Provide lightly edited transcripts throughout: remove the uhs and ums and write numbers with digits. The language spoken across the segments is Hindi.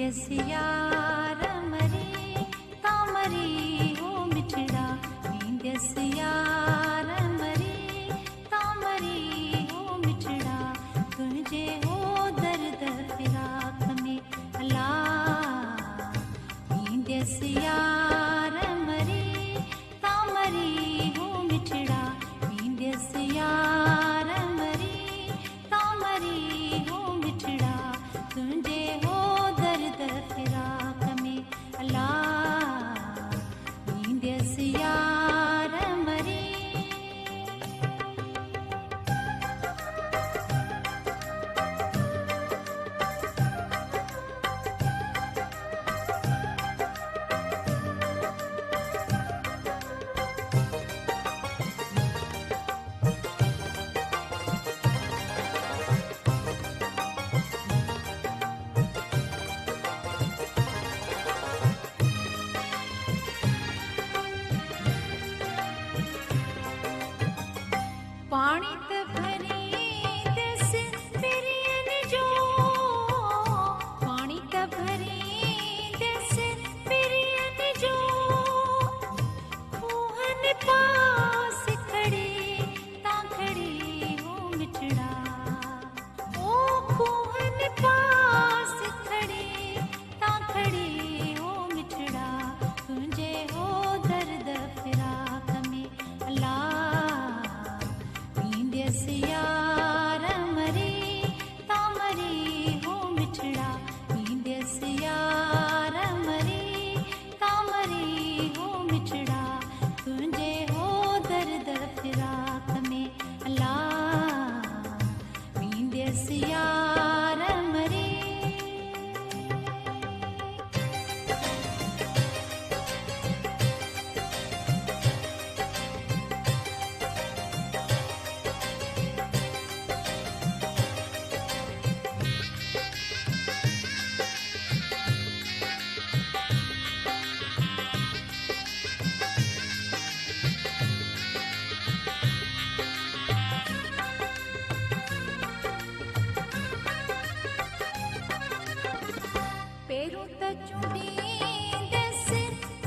यार मरी तामरी हो मिठड़ा नींदस यार मरी तामरी हो मिठड़ा तुझे हो दर्द फिराक में अल्लाह नींदस यार मरी तामरी हो मिठड़ा नींदस यार मरी तामरी हो मिठड़ा तुझे हो दर्द फिराक में अल्लाह नींदस यार मरी पानी त भरी दस पिरियन जो पानी त भरी दस पिरियन जो खूहन पास खड़ी ता खड़ी हो मिठड़ा ओ खूहन पास खड़ी ता खड़ी हो मिठड़ा तुझे हो दर्द फिराक में अल्लाह नींदस यार मरी तामरी हो मिठड़ा नींदस यार मरी तामरी हो मिठड़ा तुझे हो दर्द फिराक में अल्लाह नींदस यार मरी पेरू त चूड़ी दस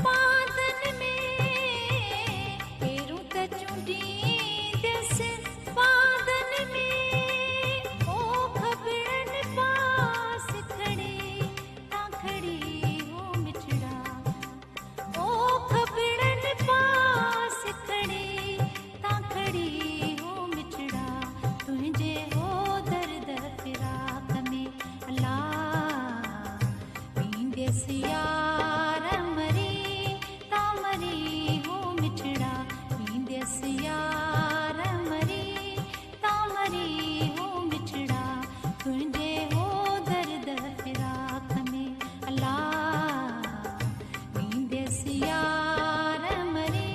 पादन में पेरू त चूड़ी दस पादन में ओ खबरन पास खड़ी ता खड़ी हो मिठड़ा ओ खबरन पास खड़ी ता खड़ी हो मिठड़ा तुझे हो दर्द फिराक में अल्लाह नींदस यार मरी तामरी हो मिठड़ा नींदस यार मरी तामरी हो मिठड़ा तुझे हो दर्द फिराक में अल्लाह नींदस यार मरी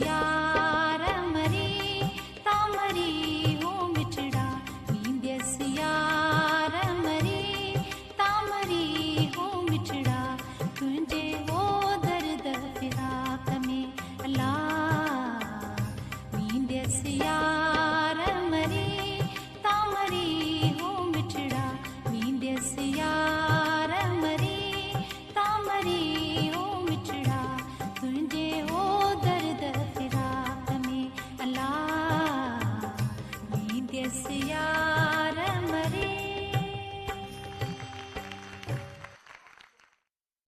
यार मरी तामरी हो मिठड़ा नींदस यार मरी तामरी हो मिठड़ा तुझे हो दर्द फिराक में अल्लाह नींदस यार मरी तामरी हो मिठड़ा नींदस यार मरी तामरी हो मिठड़ा तुझे हो दर्द फिराक में अल्लाह नींदस यार मरी